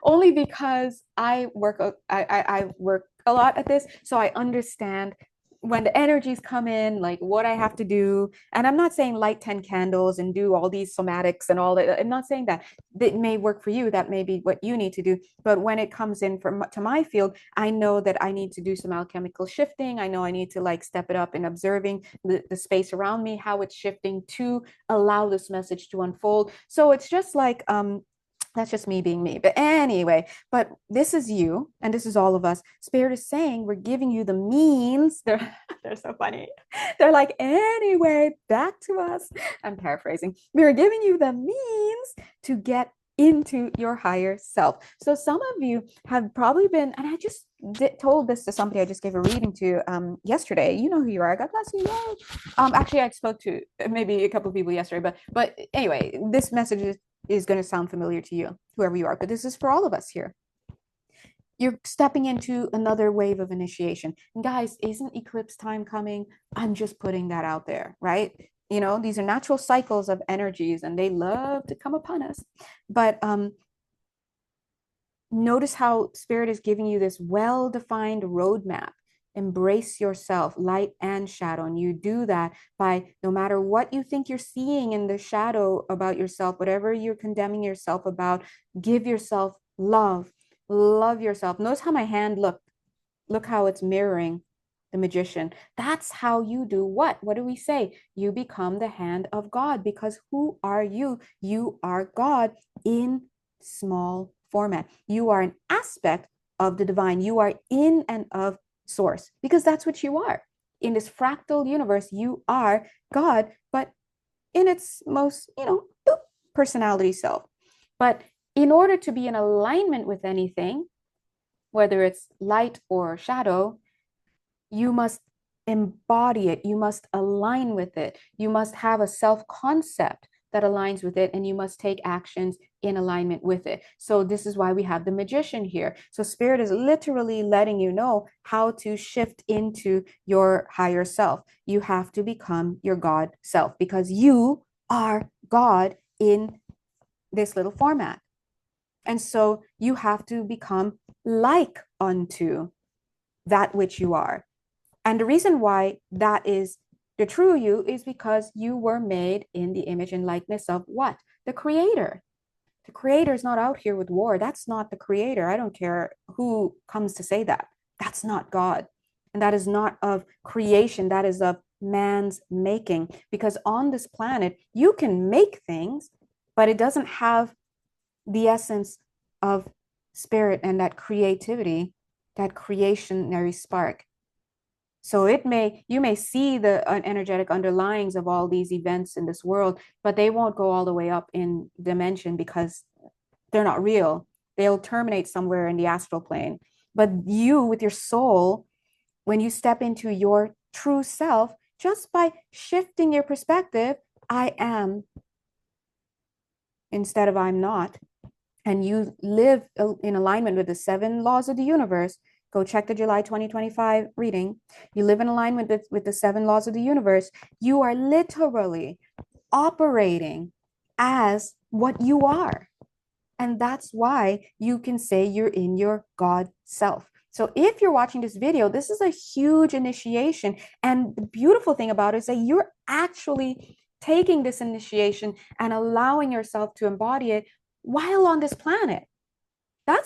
Speaker 1: only because I work a lot at this, so I understand when the energies come in, like what I have to do. And I'm not saying light 10 candles and do all these somatics and all that. I'm not saying that. That may work for you. That may be what you need to do. But when it comes in to my field, I know that I need to do some alchemical shifting. I know I need to step it up in observing the space around me, how it's shifting to allow this message to unfold. So it's just that's just me being me. But anyway, but this is you and this is all of us. Spirit is saying we're giving you the means. They're so funny. They're like, anyway, back to us. I'm paraphrasing. We're giving you the means to get into your higher self. So some of you have probably been, and I just told this to somebody I just gave a reading to yesterday. You know who you are. God bless you. Actually, I spoke to maybe a couple of people yesterday, but anyway, this message is going to sound familiar to you, whoever you are, but this is for all of us here. You're stepping into another wave of initiation. And guys, isn't eclipse time coming? I'm just putting that out there, right? These are natural cycles of energies and they love to come upon us. But notice how Spirit is giving you this well-defined roadmap. Embrace yourself, light and shadow. And you do that by, no matter what you think you're seeing in the shadow about yourself, whatever you're condemning yourself about, give yourself love. Love yourself. Notice how my hand look how it's mirroring the magician. That's how you do what? What do we say? You become the hand of God, because who are you? You are God in small format. You are an aspect of the divine. You are in and of source, because that's what you are. In this fractal universe, you are God, but in its most, personality self. But in order to be in alignment with anything, whether it's light or shadow, you must embody it. You must align with it. You must have a self concept that aligns with it, and you must take actions in alignment with it. So this is why we have the magician here. So spirit is literally letting you know how to shift into your higher self. You have to become your God self, because you are God in this little format. And so you have to become like unto that which you are. And the reason why that is the true you is because you were made in the image and likeness of what? The creator. The creator is not out here with war. That's not the creator. I don't care who comes to say that. That's not God. And that is not of creation. That is of man's making. Because on this planet, you can make things, but it doesn't have the essence of spirit and that creativity, that creationary spark. So you may see the energetic underlyings of all these events in this world, but they won't go all the way up in dimension because they're not real. They'll terminate somewhere in the astral plane. But you, with your soul, when you step into your true self, just by shifting your perspective, I am instead of I'm not, and you live in alignment with the 7 laws of the universe, go check the July 2025 reading. You live in alignment with the 7 laws of the universe. You are literally operating as what you are. And that's why you can say you're in your God self. So if you're watching this video, this is a huge initiation. And the beautiful thing about it is that you're actually taking this initiation and allowing yourself to embody it while on this planet. That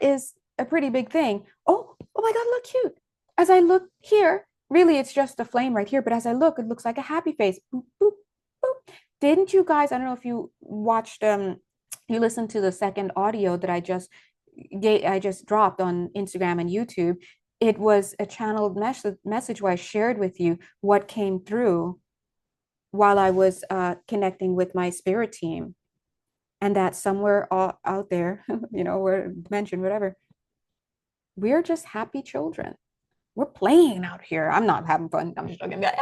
Speaker 1: is a pretty big thing. Oh my God, look cute. As I look here, really it's just a flame right here, but as I look, it looks like a happy face. Boop, boop, boop. Didn't you guys, I don't know if you watched you listened to the second audio that I just dropped on Instagram and YouTube. It was a channeled message where I shared with you what came through while I was connecting with my spirit team. And that somewhere out there, we're mentioned, whatever, we're just happy children. We're playing out here. I'm not having fun. I'm just joking. But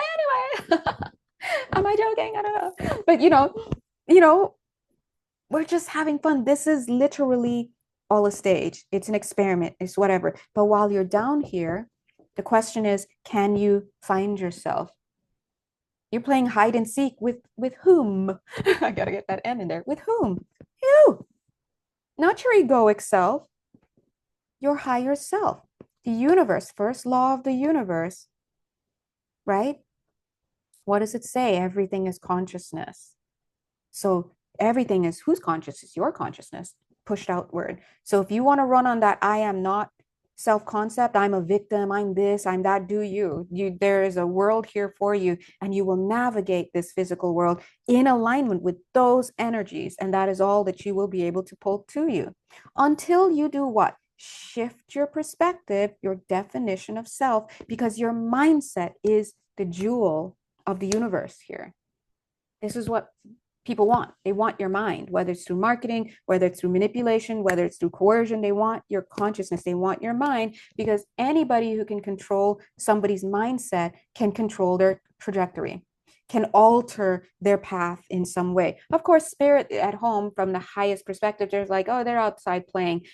Speaker 1: anyway, am I joking? I don't know. But we're just having fun. This is literally all a stage. It's an experiment. It's whatever. But while you're down here, the question is, can you find yourself? You're playing hide and seek with whom? I gotta get that M in there. With whom? You. Not your egoic self, your higher self. The universe, first law of the universe, right? What does it say? Everything is consciousness. So everything is whose consciousness? Your consciousness pushed outward. So if you want to run on that I am not self-concept, I'm a victim, I'm this, I'm that, do you. There is a world here for you, and you will navigate this physical world in alignment with those energies. And that is all that you will be able to pull to you until you do what? Shift your perspective, your definition of self, because your mindset is the jewel of the universe here. This is what people want. They want your mind, whether it's through marketing, whether it's through manipulation, whether it's through coercion. They want your consciousness. They want your mind, because anybody who can control somebody's mindset can control their trajectory, can alter their path in some way. Of course, spirit at home, from the highest perspective, there's like, oh, they're outside playing.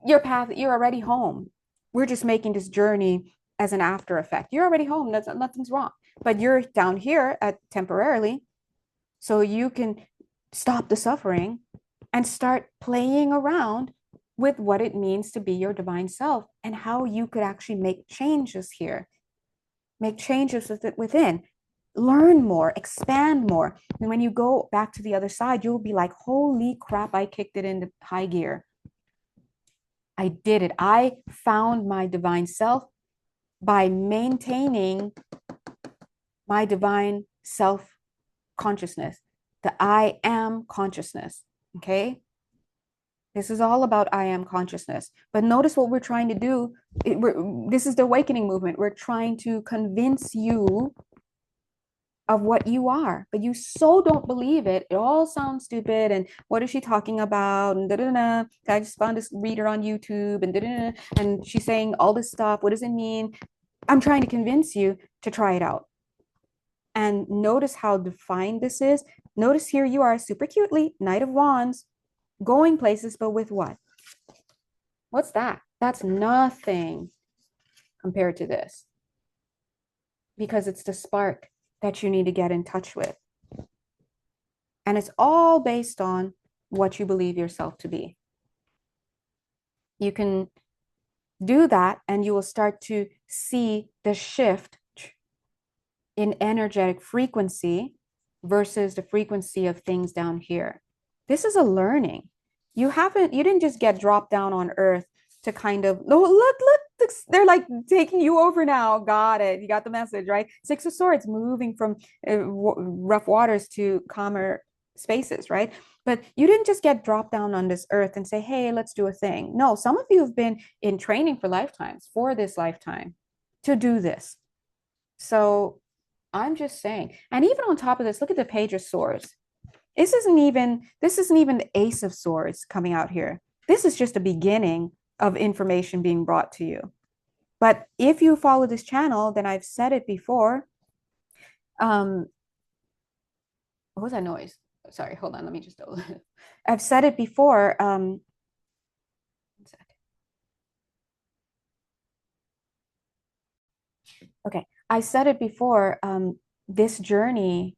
Speaker 1: Your path, you're already home. We're just making this journey as an after effect. You're already home. Nothing's wrong. But you're down here temporarily, so you can stop the suffering and start playing around with what it means to be your divine self, and how you could actually make changes here, make changes within, learn more, expand more. And when you go back to the other side, you'll be like, holy crap, I kicked it into high gear. I did it. I found my divine self. by maintaining my divine self consciousness, the I am consciousness. Okay. This is all about I am consciousness. But notice what we're trying to do. This is the awakening movement. We're trying to convince you of what you are, but you so don't believe it. It all sounds stupid. And what is she talking about? And da-da-da. I just found this reader on YouTube and da-da-da. And she's saying all this stuff. What does it mean? I'm trying to convince you to try it out. And notice how defined this is. Notice here you are super cutely, Knight of Wands, going places, but with what? What's that? That's nothing compared to this, because it's the spark that you need to get in touch with. And it's all based on what you believe yourself to be. You can do that and you will start to see the shift in energetic frequency versus the frequency of things down here. This is a learning. You didn't just get dropped down on earth to kind of, oh, look, they're like taking you over now. Got it. You got the message, right? Six of Swords, moving from rough waters to calmer spaces, right? But you didn't just get dropped down on this earth and say, hey, let's do a thing. No, some of you have been in training for lifetimes, for this lifetime, to do this. So I'm just saying. And even on top of this, look at the Page of Swords. This isn't even the Ace of Swords coming out here. This is just a beginning of information being brought to you. But if you follow this channel, then I've said it before. What was that noise? Sorry, hold on. Let me just. I've said it before. Okay, I said it before. This journey,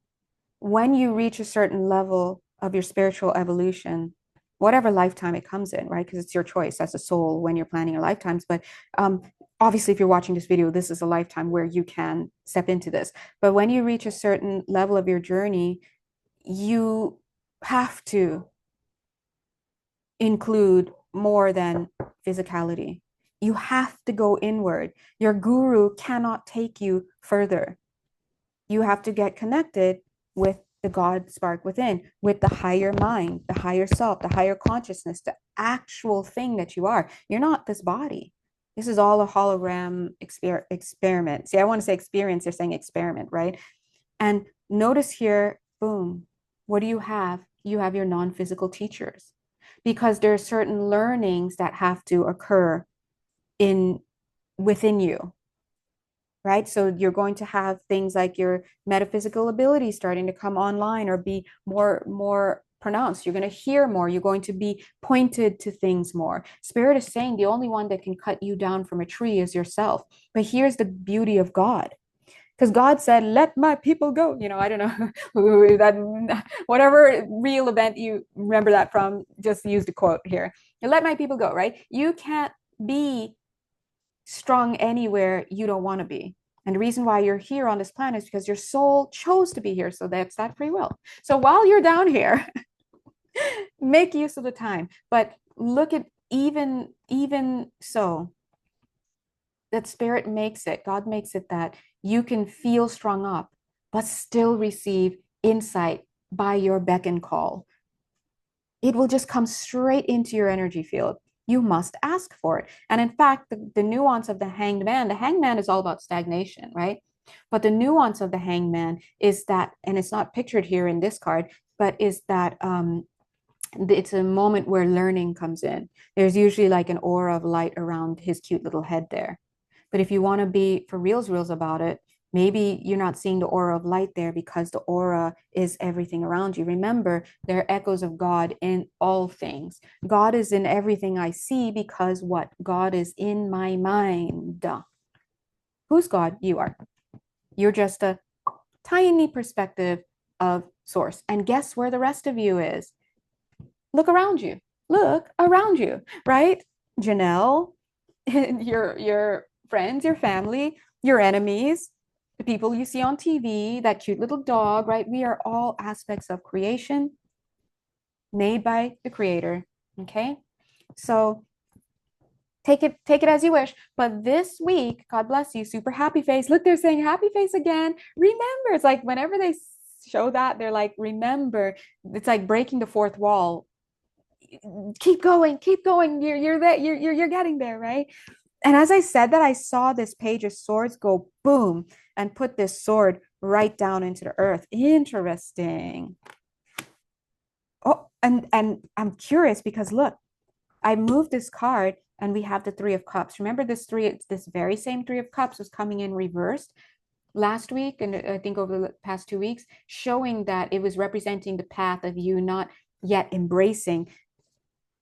Speaker 1: when you reach a certain level of your spiritual evolution, whatever lifetime it comes in, right? Because it's your choice as a soul when you're planning your lifetimes. But obviously, if you're watching this video, this is a lifetime where you can step into this. But when you reach a certain level of your journey, you have to include more than physicality. You have to go inward. Your guru cannot take you further. You have to get connected with the God spark within, with the higher mind, the higher self, the higher consciousness, the actual thing that you are. You're not this body. This is all a hologram experiment. See, I want to say experience, they're saying experiment, right? And notice here, boom, what do you have? You have your non-physical teachers, because there are certain learnings that have to occur within you, right? So you're going to have things like your metaphysical abilities starting to come online or be more pronounced. You're going to hear more. You're going to be pointed to things more. Spirit is saying the only one that can cut you down from a tree is yourself. But here's the beauty of God. Because God said, let my people go. You know, I don't know that whatever real event you remember that from, just use the quote here. Let my people go, right? You can't be strong anywhere you don't want to be. And the reason why you're here on this planet is because your soul chose to be here. So that's that free will. So while you're down here, make use of the time. But look at even so, that spirit makes it, God makes it that you can feel strung up, but still receive insight by your beck and call. It will just come straight into your energy field. You must ask for it. And in fact, the nuance of the hanged man is all about stagnation, right? But the nuance of the hanged man is that, and it's not pictured here in this card, but is that it's a moment where learning comes in. There's usually like an aura of light around his cute little head there. But if you want to be for reals about it, maybe you're not seeing the aura of light there because the aura is everything around you. Remember, there are echoes of God in all things. God is in everything I see because what? God is in my mind. Who's God? You are. You're just a tiny perspective of source. And guess where the rest of you is? Look around you. Look around you, right? Janelle, your friends, your family, your enemies, the people you see on TV, that cute little dog, right? We are all aspects of creation made by the creator. Okay. So take it as you wish. But this week, God bless you, super happy face. Look, they're saying happy face again. Remember, it's like whenever they show that, they're like, remember, it's like breaking the fourth wall. Keep going, keep going. You're there, you're getting there, right? And as I said that, I saw this page of swords go boom and put this sword right down into the earth. Interesting. Oh, and I'm curious because look, I moved this card and we have the Three of Cups. Remember this very same Three of Cups was coming in reversed last week, and I think over the past 2 weeks, showing that it was representing the path of you not yet embracing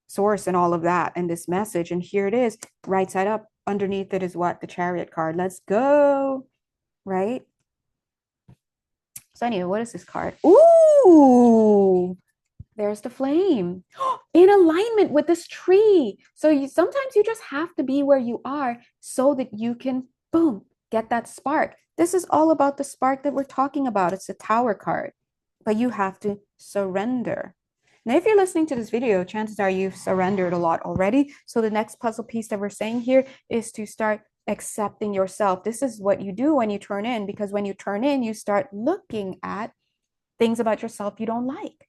Speaker 1: source and all of that and this message. And here it is, right side up. Underneath it is what? The Chariot card. Let's go. Right? So anyway, what is this card? Ooh, there's the flame in alignment with this tree. So sometimes you just have to be where you are so that you can, boom, get that spark. This is all about the spark that we're talking about. It's the Tower card, but you have to surrender. Now, if you're listening to this video, chances are you've surrendered a lot already. So the next puzzle piece that we're saying here is to start accepting yourself. This is what you do when you turn in, because when you turn in, you start looking at things about yourself you don't like,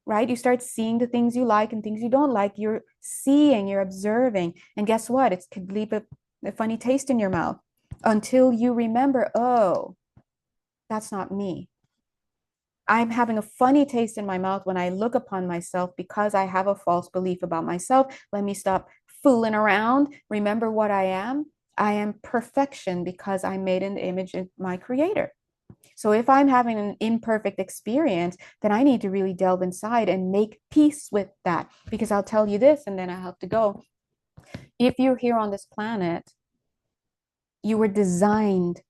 Speaker 1: right? You start seeing the things you like and things you don't like. You're seeing, you're observing. And guess what? It could leave a funny taste in your mouth until you remember, oh, that's not me. I'm having a funny taste in my mouth when I look upon myself because I have a false belief about myself. Let me stop fooling around. Remember what I am. I am perfection because I'm made in the image of my creator. So if I'm having an imperfect experience, then I need to really delve inside and make peace with that. Because I'll tell you this, and then I have to go. If you're here on this planet, you were designed,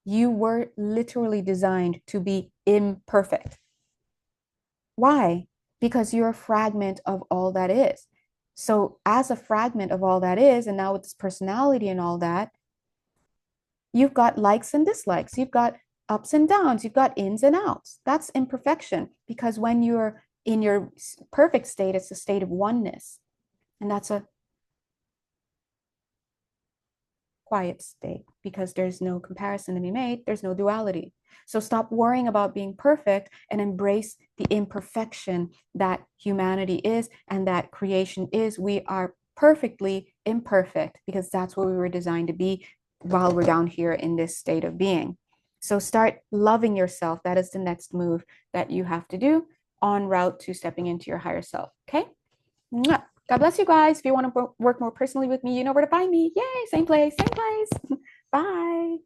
Speaker 1: you were literally designed to be imperfect. Why? Because you're a fragment of all that is. So as a fragment of all that is, and now with this personality and all that, you've got likes and dislikes. You've got ups and downs. You've got ins and outs. That's imperfection, because when you're in your perfect state, it's a state of oneness. And that's a quiet state because there's no comparison to be made. There's no duality. So stop worrying about being perfect and embrace the imperfection that humanity is and that creation is. We are perfectly imperfect because that's what we were designed to be while we're down here in this state of being. So start loving yourself. That is the next move that you have to do en route to stepping into your higher self. Okay? Mwah. God bless you guys. If you want to work more personally with me, you know where to find me. Yay, same place, same place. Bye.